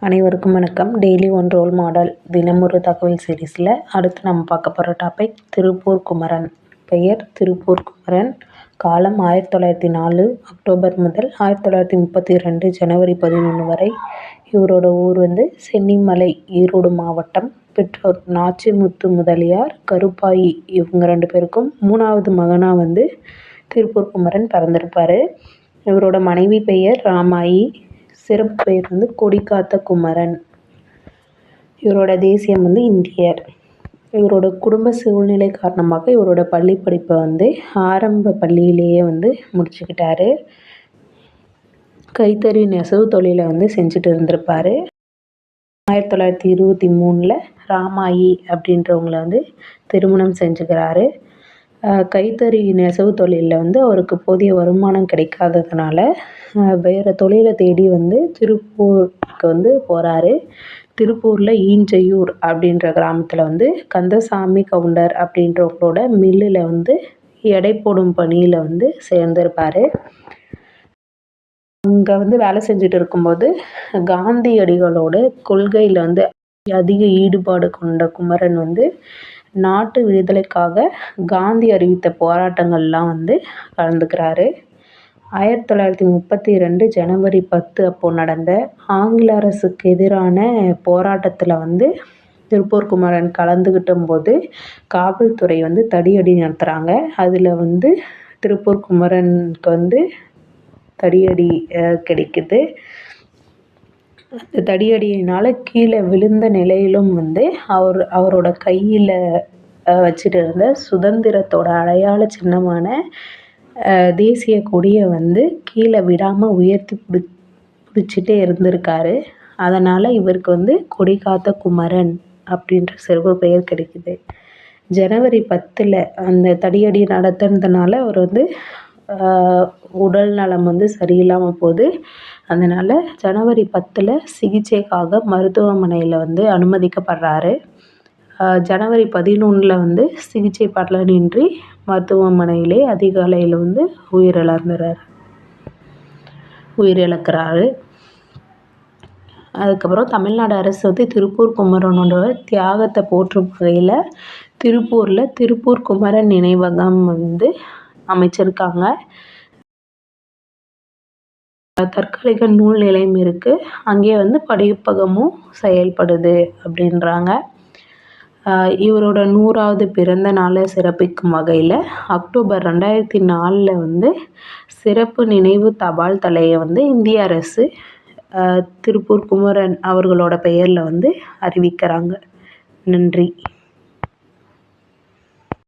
அனைவருக்கும் வணக்கம். Daily one role model தினமொரு தகவல் சீரீஸில் அடுத்து நம்ம பார்க்க போகிற டாபிக் திருப்பூர் குமரன். பெயர் திருப்பூர் குமரன். காலம் 1904 அக்டோபர் முதல் 1932 ஜனவரி 11 வரை. இவரோட ஊர் சென்னிமலை, ஈரோடு மாவட்டம். பெற்றோர் நாச்சிமுத்து முதலியார், கருப்பாயி. இவங்க 2 பேருக்கும் 3வது மகனாக திருப்பூர் குமரன் பிறந்திருப்பார். இவரோட மனைவி பெயர் ராமாயி. சிறப்பு பெயர் கொடிக்காத்த குமரன். இவரோட தேசியம் இந்தியர். இவரோட குடும்ப சூழ்நிலை காரணமாக இவரோட பள்ளி படிப்பை ஆரம்ப பள்ளியிலேயே முடிச்சுக்கிட்டாரு. கைத்தறி நெசவு தொழிலை செஞ்சுட்டு இருந்திருப்பார். 1923 ராமாயி அப்படின்றவங்கள திருமணம் செஞ்சுக்கிறாரு. கைத்தறி நெசவு தொழிலில் அவருக்கு போதிய வருமானம் கிடைக்காததுனால வேறு தொழிலை தேடி திருப்பூருக்கு போகிறாரு. திருப்பூரில் ஈஞ்சையூர் அப்படின்ற கிராமத்தில் கந்தசாமி கவுண்டர் அப்படின்றவங்களோட மில்லில் எடை போடும் பணியில் சேர்ந்திருப்பார். அங்கே வேலை செஞ்சுட்டு இருக்கும்போது காந்தியடிகளோட கொள்கையில் அதிக ஈடுபாடு கொண்ட குமரன் நாட்டு விடுதலைக்காக காந்தி அறிவித்த போராட்டங்கள்லாம் கலந்துக்கிறாரு. 1932 ஜனவரி 10 அப்போது நடந்த ஆங்கில அரசுக்கு எதிரான போராட்டத்தில் திருப்பூர் குமரன் கலந்துக்கிட்ட போது காவல்துறை தடியடி நடத்துகிறாங்க. அதில் திருப்பூர் குமரனுக்கு தடியடி கிடைக்குது. அந்த தடியடியினால் கீழே விழுந்த நிலையிலும் அவரோட கையில் வச்சுட்டு இருந்த சுதந்திரத்தோட அடையாள சின்னமான தேசிய கொடியை கீழே விடாமல் உயர்த்தி பிடிச்சிட்டே இருந்திருக்காரு. அதனால் இவருக்கு கொடிக்காத்த குமரன் அப்படின்ற சிறப்பு பெயர் கிடைக்குது. ஜனவரி 10 அந்த தடியடி நடத்துனதுனால அவர் உடல் நலம் சரியில்லாமல் போகுது. அதனால் ஜனவரி 10 சிகிச்சைக்காக மருத்துவமனையில் அனுமதிக்கப்படுறாரு. ஜனவரி 11 சிகிச்சை பலனின்றி மருத்துவமனையிலே அதிகாலையில் உயிரிழக்கிறாரு. அதுக்கப்புறம் தமிழ்நாடு அரசு திருப்பூர் குமரனோட தியாகத்தை போற்றும் வகையில் திருப்பூரில் திருப்பூர் குமரன் நினைவகம் அமைச்சிருக்காங்க. தற்காலிக நூல் நிலையம் இருக்குது. அங்கேயே படிப்பகமும் செயல்படுது அப்படின்றாங்க. இவரோட 100வது பிறந்த நாளை சிறப்பிக்கும் வகையில் அக்டோபர் 2004 சிறப்பு நினைவு தபால் தலையை இந்திய அரசு திருப்பூர் குமரன் அவர்களோட பெயரில் அறிவிக்கிறாங்க. நன்றி.